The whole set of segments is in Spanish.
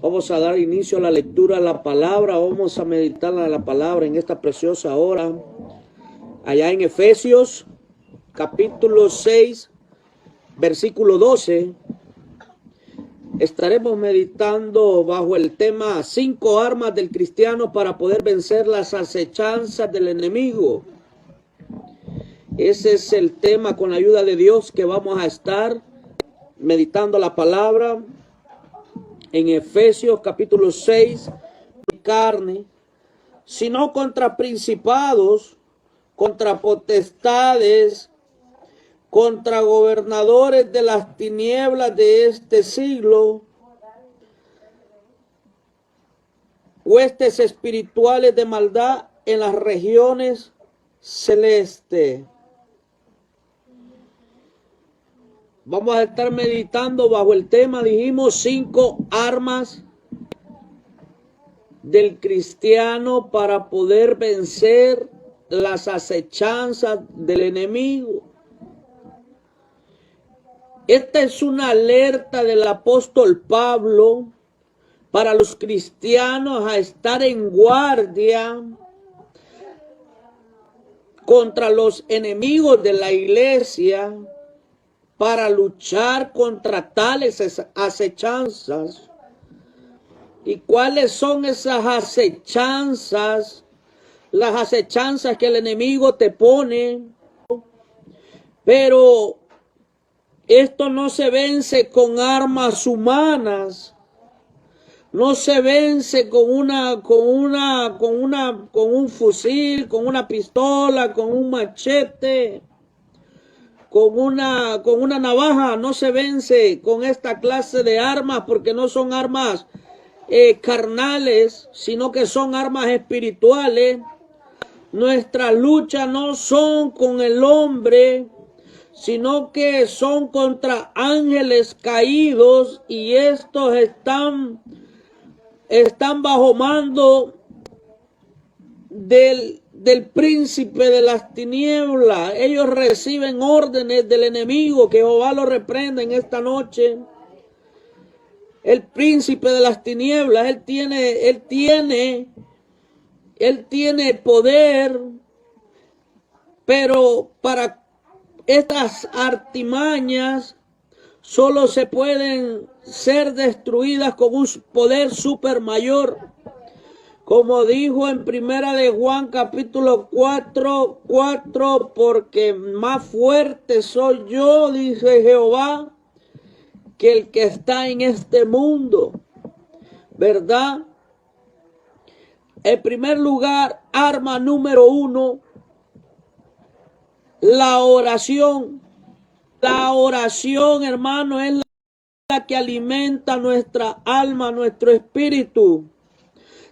Vamos a dar inicio a la lectura de la palabra. Vamos a meditar en la palabra en esta preciosa hora. Allá en Efesios, capítulo 6, versículo 12. Estaremos meditando bajo el tema 5 armas del cristiano para poder vencer las acechanzas del enemigo. Ese es el tema, con la ayuda de Dios, que vamos a estar meditando la palabra en Efesios capítulo 6. Carne, sino contra principados, contra potestades, contra gobernadores de las tinieblas de este siglo, huestes espirituales de maldad en las regiones celestes. Vamos a estar meditando bajo el tema, dijimos, 5 armas del cristiano para poder vencer las acechanzas del enemigo. Esta es una alerta del apóstol Pablo para los cristianos a estar en guardia contra los enemigos de la iglesia, para luchar contra tales acechanzas. ¿Y cuáles son esas acechanzas? Las acechanzas que el enemigo te pone. Pero esto no se vence con armas humanas. No se vence con un fusil, con una pistola, con un machete, con una navaja. No se vence con esta clase de armas, porque no son armas carnales, sino que son armas espirituales. Nuestras luchas no son con el hombre, sino que son contra ángeles caídos, y estos están bajo mando del príncipe de las tinieblas. Ellos reciben órdenes del enemigo. Que Jehová lo reprenda en esta noche. El príncipe de las tinieblas, él tiene poder, pero para estas artimañas solo se pueden ser destruidas con un poder super mayor. Como dijo en Primera de Juan capítulo 4, porque más fuerte soy yo, dice Jehová, que el que está en este mundo, ¿verdad? En primer lugar, arma número 1, la oración. La oración, hermano, es la que alimenta nuestra alma, nuestro espíritu.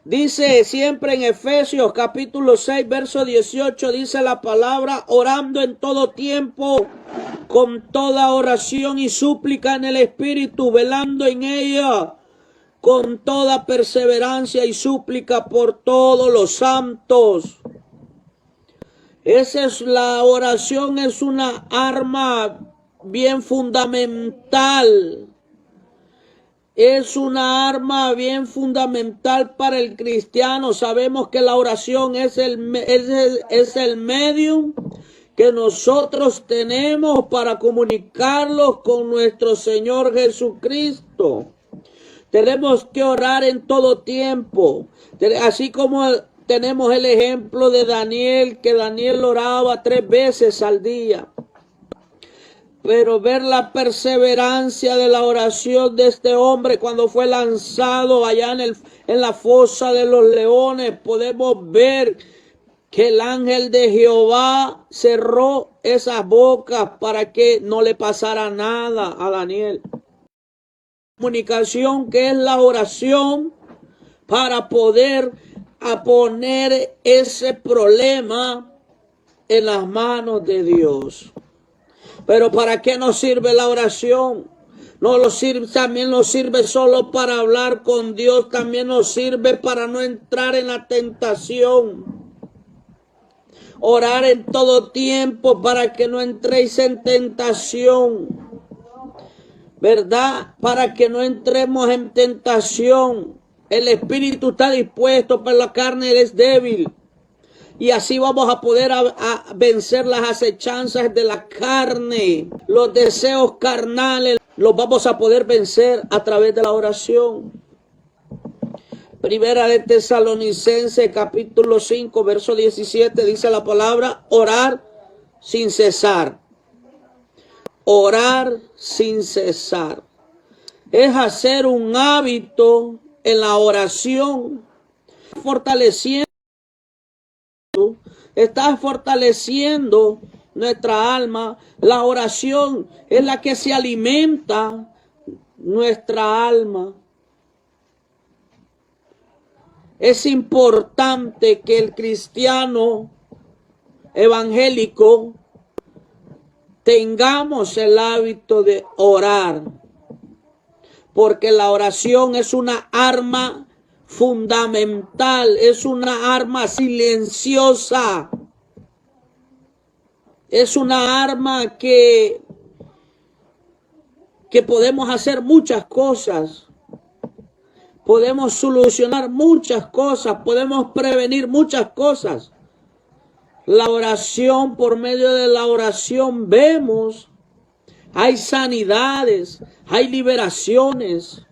Dice siempre en Efesios capítulo 6, verso 18, dice la palabra: orando en todo tiempo, con toda oración y súplica en el espíritu, velando en ella con toda perseverancia y súplica por todos los santos. Esa es la oración, es una arma bien fundamental. Es una arma bien fundamental para el cristiano. Sabemos que la oración es el medio que nosotros tenemos para comunicarlos con nuestro Señor Jesucristo. Tenemos que orar en todo tiempo. Así como tenemos el ejemplo de Daniel, que Daniel oraba 3 veces al día. Pero ver la perseverancia de la oración de este hombre cuando fue lanzado allá en la fosa de los leones, podemos ver que el ángel de Jehová cerró esas bocas para que no le pasara nada a Daniel. Comunicación, que es la oración, para poder poner ese problema en las manos de Dios. Pero ¿para qué nos sirve la oración? También nos sirve solo para hablar con Dios. También nos sirve para no entrar en la tentación. Orar en todo tiempo para que no entréis en tentación. ¿verdad? Para que no entremos en tentación. El espíritu está dispuesto, pero la carne es débil. Y así vamos a poder a vencer las acechanzas de la carne. Los deseos carnales los vamos a poder vencer a través de la oración. Primera de Tesalonicenses, capítulo 5, verso 17, dice la palabra, orar sin cesar. Orar sin cesar. Es hacer un hábito en la oración, fortaleciendo. Estás fortaleciendo nuestra alma. La oración es la que se alimenta nuestra alma. Es importante que el cristiano evangélico tengamos el hábito de orar, porque la oración es una arma fundamental, es una arma silenciosa, es una arma que podemos hacer muchas cosas. Podemos solucionar muchas cosas, podemos prevenir muchas cosas. La oración, por medio de la oración vemos, hay sanidades, hay liberaciones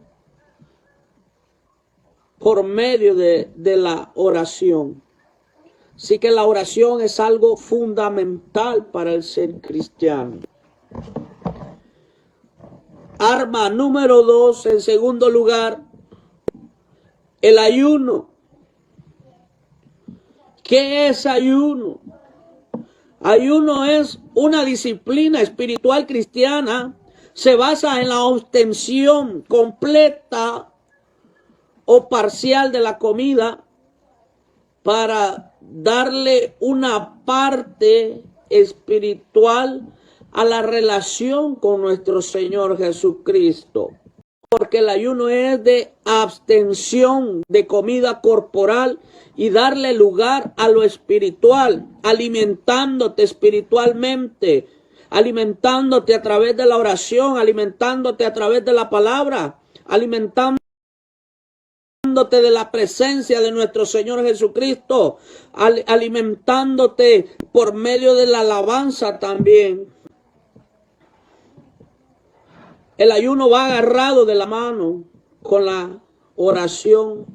por medio de la oración. Así que la oración es algo fundamental para el ser cristiano. Arma número 2, en segundo lugar, el ayuno. ¿Qué es ayuno? Ayuno es una disciplina espiritual cristiana. Se basa en la abstención completa o parcial de la comida para darle una parte espiritual a la relación con nuestro Señor Jesucristo. Porque el ayuno es de abstención de comida corporal y darle lugar a lo espiritual, alimentándote espiritualmente, alimentándote a través de la oración, alimentándote a través de la palabra, alimentándote de la presencia de nuestro Señor Jesucristo, alimentándote por medio de la alabanza también. El ayuno va agarrado de la mano con la oración.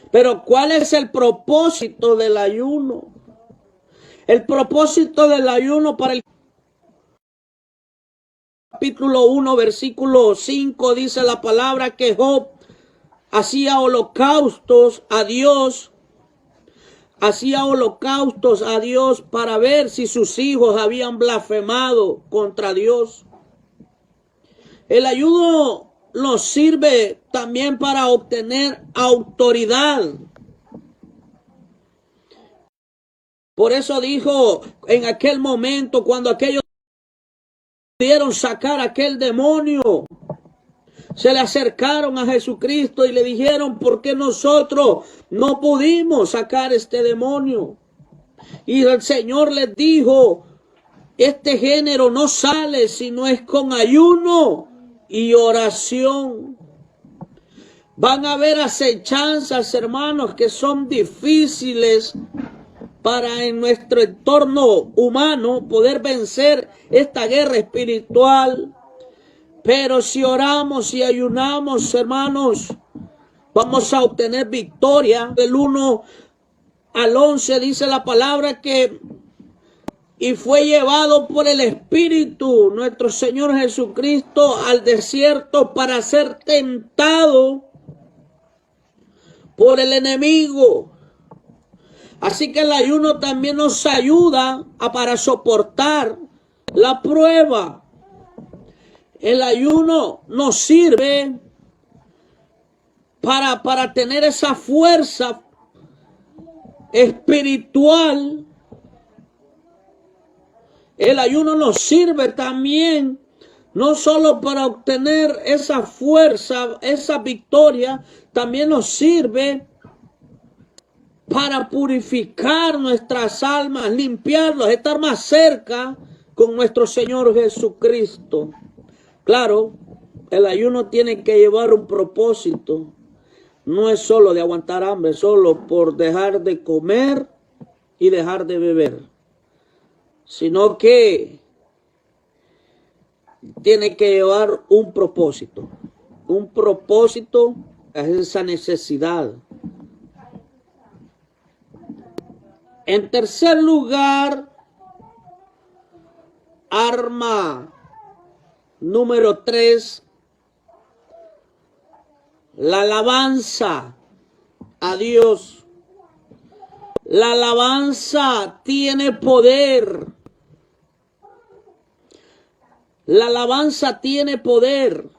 Pero ¿cuál es el propósito del ayuno? El propósito del ayuno para el capítulo 1, versículo 5, dice la palabra que Job hacía holocaustos a Dios. Hacía holocaustos a Dios para ver si sus hijos habían blasfemado contra Dios. El ayuno nos sirve también para obtener autoridad. Por eso dijo en aquel momento, cuando aquellos pudieron sacar a aquel demonio, se le acercaron a Jesucristo y le dijeron, ¿por qué nosotros no pudimos sacar este demonio? Y el Señor les dijo, este género no sale si no es con ayuno y oración. Van a haber acechanzas, hermanos, que son difíciles para en nuestro entorno humano poder vencer esta guerra espiritual. Pero si oramos y ayunamos, hermanos, vamos a obtener victoria. Del 1 al 11 dice la palabra que y fue llevado por el Espíritu nuestro Señor Jesucristo al desierto para ser tentado por el enemigo. Así que el ayuno también nos ayuda para soportar la prueba. El ayuno nos sirve para tener esa fuerza espiritual. El ayuno nos sirve también, no solo para obtener esa fuerza, esa victoria, también nos sirve para purificar nuestras almas, limpiarlos, estar más cerca con nuestro Señor Jesucristo. Claro, el ayuno tiene que llevar un propósito. No es solo de aguantar hambre, solo por dejar de comer y dejar de beber, sino que tiene que llevar un propósito. Un propósito es esa necesidad. En tercer lugar, arma número 3, la alabanza a Dios. La alabanza tiene poder. La alabanza tiene poder.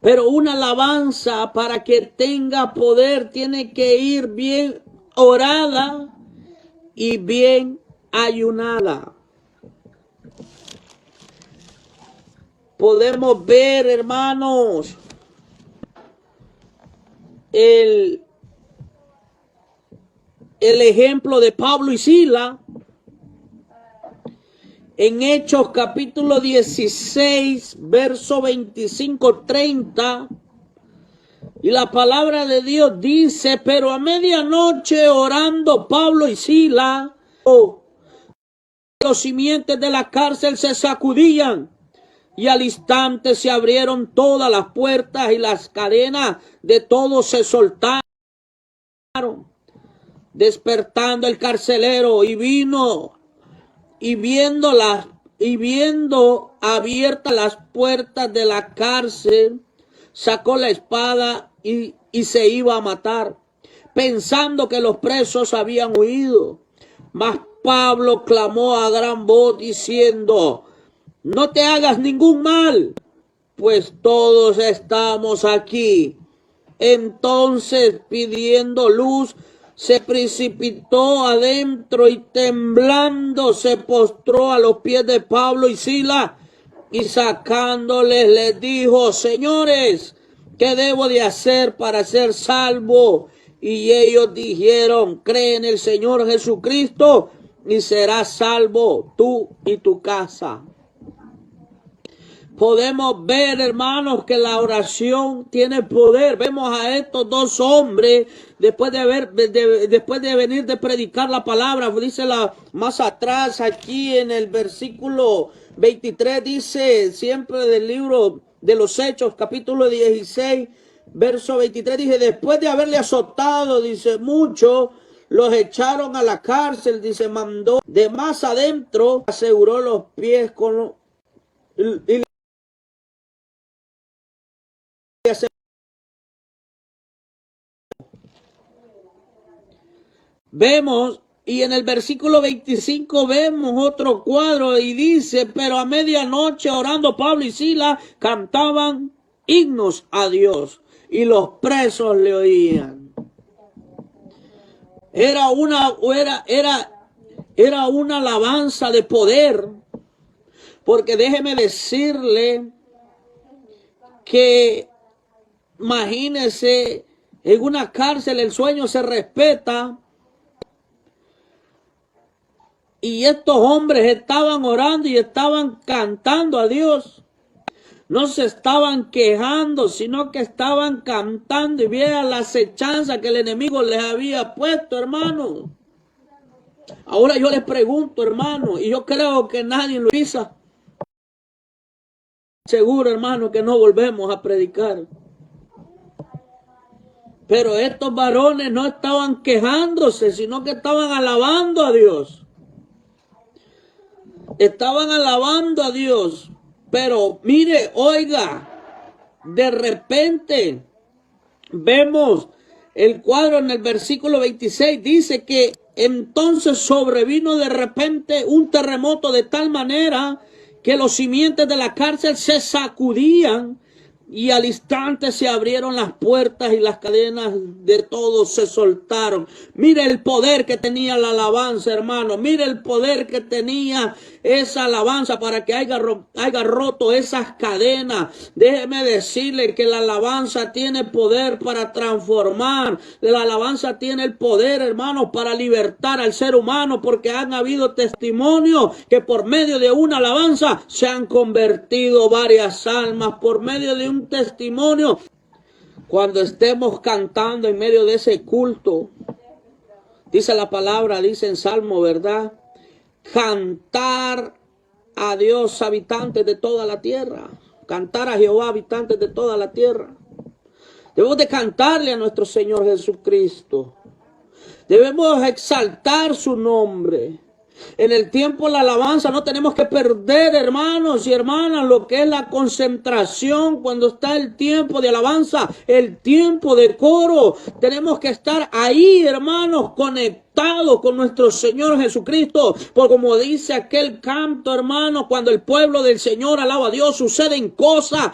Pero una alabanza, para que tenga poder, tiene que ir bien orada y bien ayunada. Podemos ver, hermanos, el ejemplo de Pablo y Sila en Hechos capítulo 16, verso 25-30. Y la palabra de Dios dice: pero a medianoche, orando Pablo y Sila, los cimientos de la cárcel se sacudían, y al instante se abrieron todas las puertas y las cadenas de todos se soltaron. Despertando el carcelero, y vino, y viendo abiertas las puertas de la cárcel, sacó la espada y se iba a matar, pensando que los presos habían huido. Mas Pablo clamó a gran voz diciendo: no te hagas ningún mal, pues todos estamos aquí. Entonces, pidiendo luz, se precipitó adentro y temblando se postró a los pies de Pablo y Sila, y sacándoles les dijo: señores, ¿qué debo de hacer para ser salvo? Y ellos dijeron: cree en el Señor Jesucristo y serás salvo tú y tu casa. Podemos ver, hermanos, que la oración tiene poder. Vemos a estos dos hombres, después de venir de predicar la palabra, dice más atrás, aquí en el versículo 23, dice, siempre del libro de los Hechos, capítulo 16, verso 23, dice: después de haberle azotado, dice, mucho, los echaron a la cárcel, dice, mandó de más adentro, aseguró los pies con y vemos, y en el versículo 25 vemos otro cuadro y dice: pero a medianoche, orando Pablo y Sila, cantaban himnos a Dios y los presos le oían. Era una alabanza de poder, porque déjeme decirle que imagínese, en una cárcel el sueño se respeta, y estos hombres estaban orando y estaban cantando a Dios. No se estaban quejando, sino que estaban cantando, y vean la acechanza que el enemigo les había puesto, hermano. Ahora yo les pregunto, hermano, y yo creo que nadie lo hizo. Seguro, hermano, que no volvemos a predicar. Pero estos varones no estaban quejándose, sino que estaban alabando a Dios. Estaban alabando a Dios. Pero mire, oiga, de repente vemos el cuadro en el versículo 26. Dice que entonces sobrevino de repente un terremoto de tal manera que los cimientos de la cárcel se sacudían, Y al instante se abrieron las puertas y las cadenas de todos se soltaron. Mire el poder que tenía la alabanza, hermano. Mire el poder que tenía esa alabanza para que haya roto esas cadenas. Déjeme decirle que la alabanza tiene poder para transformar. La alabanza tiene el poder, hermano, para libertar al ser humano, porque han habido testimonios que por medio de una alabanza se han convertido varias almas, por medio de un testimonio. Cuando estemos cantando en medio de ese culto, dice la palabra, dice en Salmo, ¿verdad? Cantar a Dios, habitantes de toda la tierra. Cantar a Jehová, habitantes de toda la tierra. Debemos de cantarle a nuestro Señor Jesucristo. Debemos exaltar su nombre. En el tiempo de la alabanza no tenemos que perder, hermanos y hermanas, lo que es la concentración cuando está el tiempo de alabanza, el tiempo de coro. Tenemos que estar ahí, hermanos, conectados con nuestro Señor Jesucristo. Porque como dice aquel canto, hermanos, cuando el pueblo del Señor alaba a Dios, suceden cosas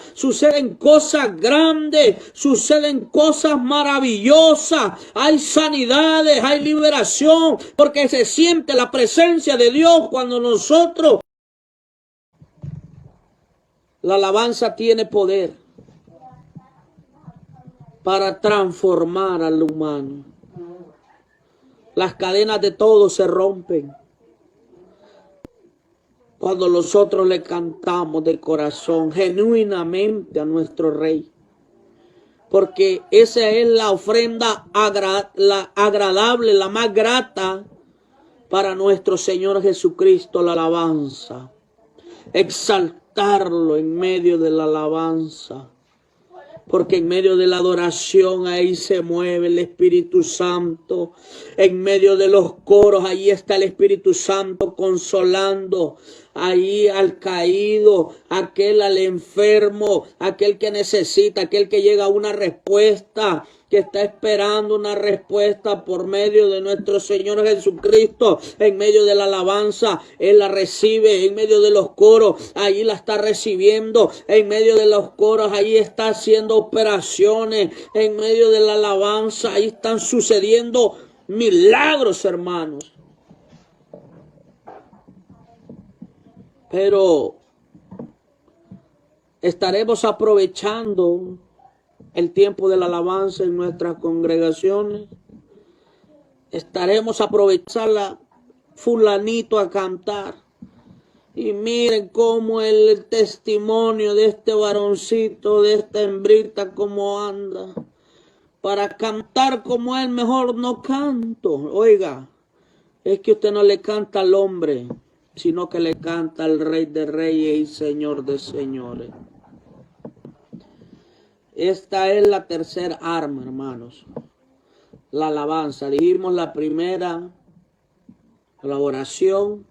grandes, suceden cosas maravillosas. Hay sanidades, hay liberación, porque se siente la presencia de Dios cuando nosotros. La alabanza tiene poder para transformar al humano. Las cadenas de todos se rompen cuando nosotros le cantamos de corazón, genuinamente a nuestro Rey. Porque esa es la ofrenda agradable, la más grata para nuestro Señor Jesucristo, la alabanza. Exaltarlo en medio de la alabanza. Porque en medio de la adoración ahí se mueve el Espíritu Santo. En medio de los coros ahí está el Espíritu Santo consolando. Ahí al caído, aquel al enfermo, aquel que necesita, aquel que llega a una respuesta, que está esperando una respuesta por medio de nuestro Señor Jesucristo. En medio de la alabanza, Él la recibe. En medio de los coros, ahí la está recibiendo. En medio de los coros, ahí está haciendo operaciones. En medio de la alabanza, ahí están sucediendo milagros, hermanos. Pero estaremos aprovechando el tiempo de la alabanza en nuestras congregaciones. Estaremos aprovechando fulanito a cantar. Y miren cómo el testimonio de este varoncito, de esta hembrita, cómo anda. Para cantar como él, mejor no canto. Oiga, es que usted no le canta al hombre, sino que le canta al Rey de Reyes y Señor de Señores. Esta es la tercera arma, hermanos. La alabanza. Dijimos la primera, la oración.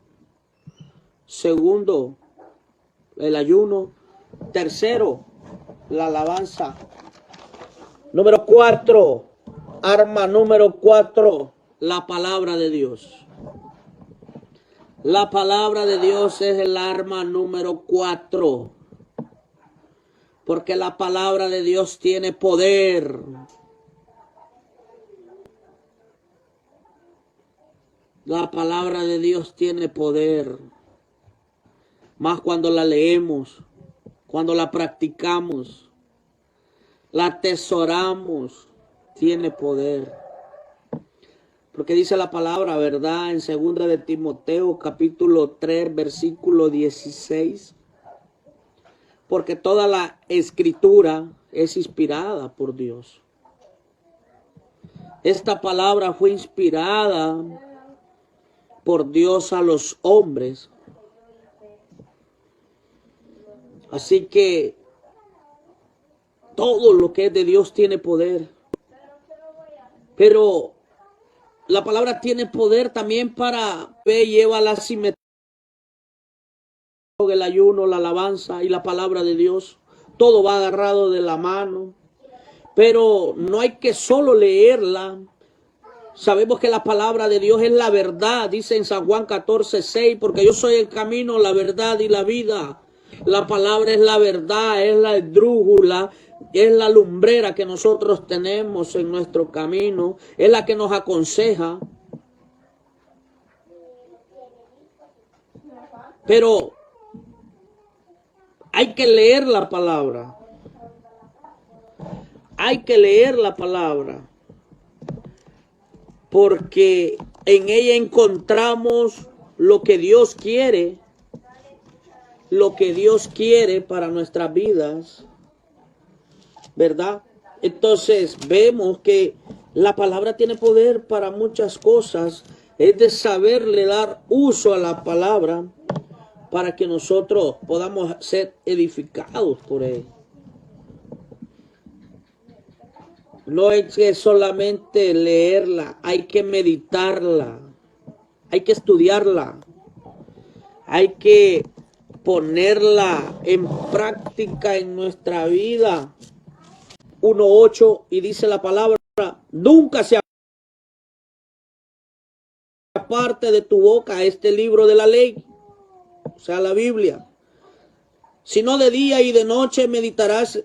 Segundo, el ayuno. Tercero, la alabanza. Número 4, arma número 4, la palabra de Dios. La palabra de Dios es el arma número 4. Porque la palabra de Dios tiene poder. La palabra de Dios tiene poder. Más cuando la leemos, cuando la practicamos, la atesoramos, tiene poder. Porque dice la palabra, ¿verdad? En 2 de Timoteo, capítulo 3, versículo 16. Porque toda la escritura es inspirada por Dios. Esta palabra fue inspirada por Dios a los hombres. Así que todo lo que es de Dios tiene poder. Pero la palabra tiene poder también para lleva la simetría, el ayuno, la alabanza y la palabra de Dios. Todo va agarrado de la mano. Pero no hay que solo leerla. Sabemos que la palabra de Dios es la verdad. Dice en San Juan 14:6, porque yo soy el camino, la verdad y la vida. La palabra es la verdad, es la esdrújula, es la lumbrera que nosotros tenemos en nuestro camino, es la que nos aconseja. Pero hay que leer la palabra. Hay que leer la palabra. Porque en ella encontramos lo que Dios quiere. Lo que Dios quiere para nuestras vidas. ¿Verdad? Entonces vemos que la palabra tiene poder para muchas cosas. Es de saberle dar uso a la palabra para que nosotros podamos ser edificados por él. No es que solamente leerla, hay que meditarla, hay que estudiarla, hay que ponerla en práctica en nuestra vida. 1:8 y dice la palabra, nunca se aparte de tu boca este libro de la ley, o sea, la Biblia, sino de día y de noche meditarás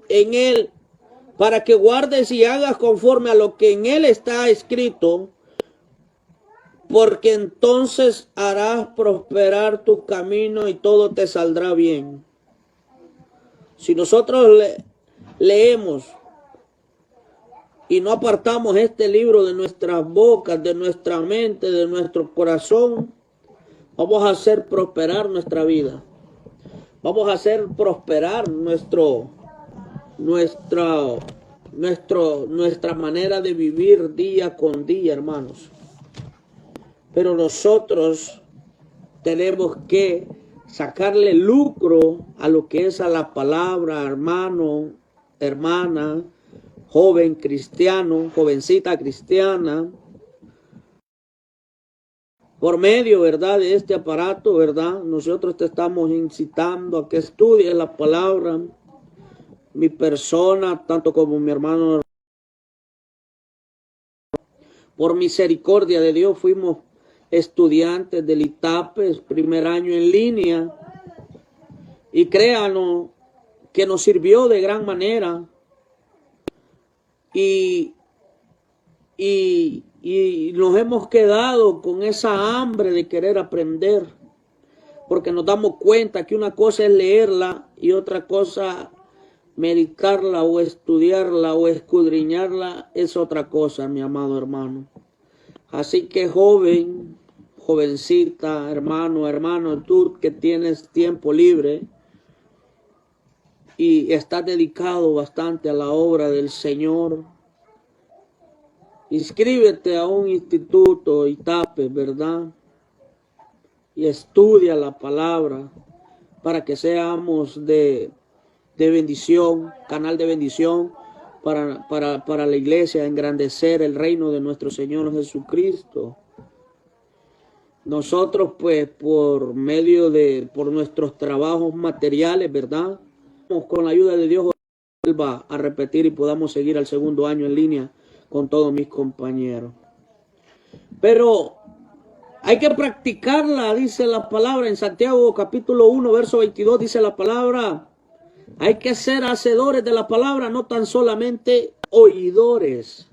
en él, para que guardes y hagas conforme a lo que en él está escrito, porque entonces harás prosperar tu camino y todo te saldrá bien. Si nosotros leemos y no apartamos este libro de nuestras bocas, de nuestra mente, de nuestro corazón, vamos a hacer prosperar nuestra vida. Vamos a hacer prosperar nuestra manera de vivir día con día, hermanos. Pero nosotros tenemos que sacarle lucro a lo que es a la palabra, hermano, hermana, joven cristiano, jovencita cristiana, por medio, ¿verdad?, de este aparato, ¿verdad? Nosotros te estamos incitando a que estudies la palabra. Mi persona, tanto como mi hermano, por misericordia de Dios, fuimos estudiantes del ITAPES, primer año en línea, y créanos que nos sirvió de gran manera, y nos hemos quedado con esa hambre de querer aprender, porque nos damos cuenta que una cosa es leerla y otra cosa meditarla o estudiarla o escudriñarla es otra cosa, mi amado hermano. Así que joven, jovencita, hermano, tú que tienes tiempo libre y estás dedicado bastante a la obra del Señor, inscríbete a un instituto ITAPES, ¿verdad? Y estudia la palabra para que seamos de bendición, canal de bendición para la iglesia, engrandecer el reino de nuestro Señor Jesucristo. Nosotros pues por nuestros trabajos materiales, ¿verdad?, con la ayuda de Dios vuelva a repetir y podamos seguir al segundo año en línea con todos mis compañeros. Pero hay que practicarla, dice la palabra en Santiago capítulo 1, verso 22, dice la palabra, hay que ser hacedores de la palabra, no tan solamente oidores.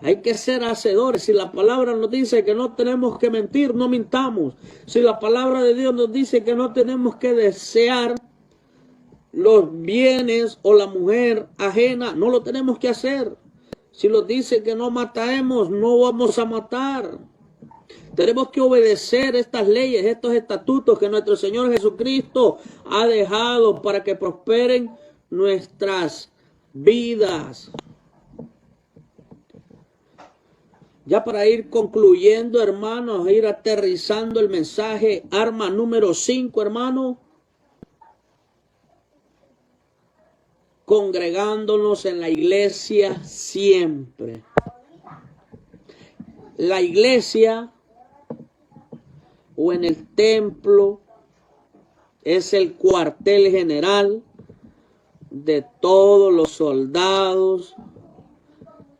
Hay que ser hacedores. Si la palabra nos dice que no tenemos que mentir, no mintamos. Si la palabra de Dios nos dice que no tenemos que desear los bienes o la mujer ajena, no lo tenemos que hacer. Si nos dice que no matemos, no vamos a matar. Tenemos que obedecer estas leyes, estos estatutos que nuestro Señor Jesucristo ha dejado para que prosperen nuestras vidas. Ya para ir concluyendo, hermanos, ir aterrizando el mensaje, arma número 5, hermano. Congregándonos en la iglesia siempre. La iglesia o en el templo es el cuartel general de todos los soldados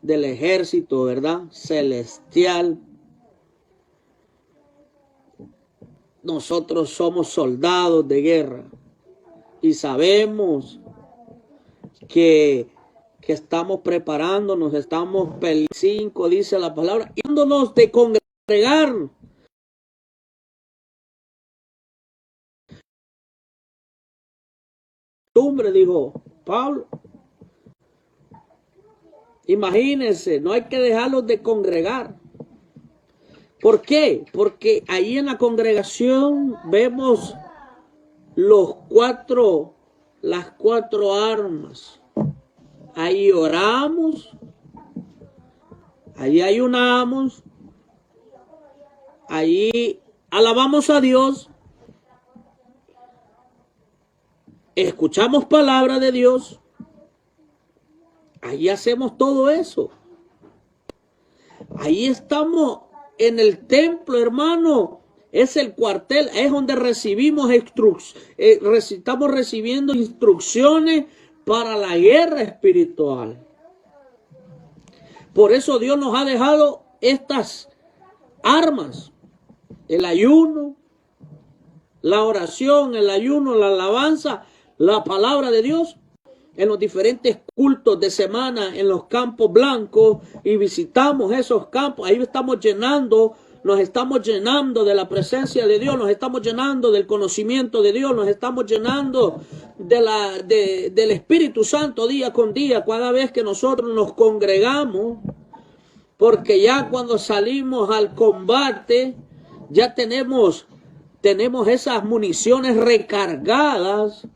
del ejército, ¿verdad?, celestial. nosotros somos soldados de guerra y sabemos que estamos preparándonos, estamos peleando, 5 dice la palabra, y dándonos de congregar. Dijo Pablo. Imagínense, no hay que dejarlos de congregar. ¿Por qué? Porque ahí en la congregación vemos las 4 armas. Ahí oramos, ahí ayunamos, ahí alabamos a Dios, escuchamos palabra de Dios, ahí hacemos todo eso. Ahí estamos en el templo, hermano. Es el cuartel, es donde recibimos estamos recibiendo instrucciones para la guerra espiritual. Por eso Dios nos ha dejado estas armas: el ayuno, la oración, el ayuno, la alabanza, la palabra de Dios. En los diferentes cultos de semana, en los campos blancos, y visitamos esos campos. Ahí nos estamos llenando de la presencia de Dios, nos estamos llenando del conocimiento de Dios, nos estamos llenando del Espíritu Santo día con día, cada vez que nosotros nos congregamos, porque ya cuando salimos al combate, ya tenemos esas municiones recargadas.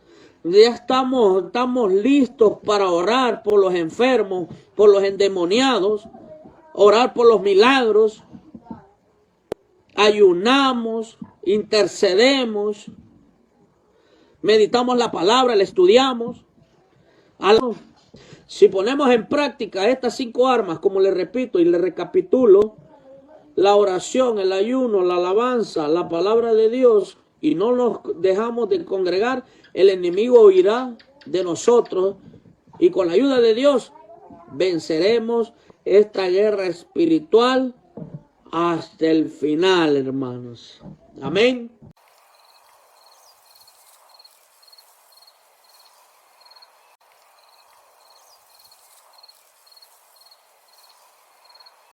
Ya estamos listos para orar por los enfermos, por los endemoniados, orar por los milagros. Ayunamos, intercedemos, meditamos la palabra, la estudiamos. Si ponemos en práctica estas 5 armas, como le repito y le recapitulo, la oración, el ayuno, la alabanza, la palabra de Dios, y no nos dejamos de congregar, el enemigo huirá de nosotros, y con la ayuda de Dios venceremos esta guerra espiritual hasta el final, hermanos. Amén.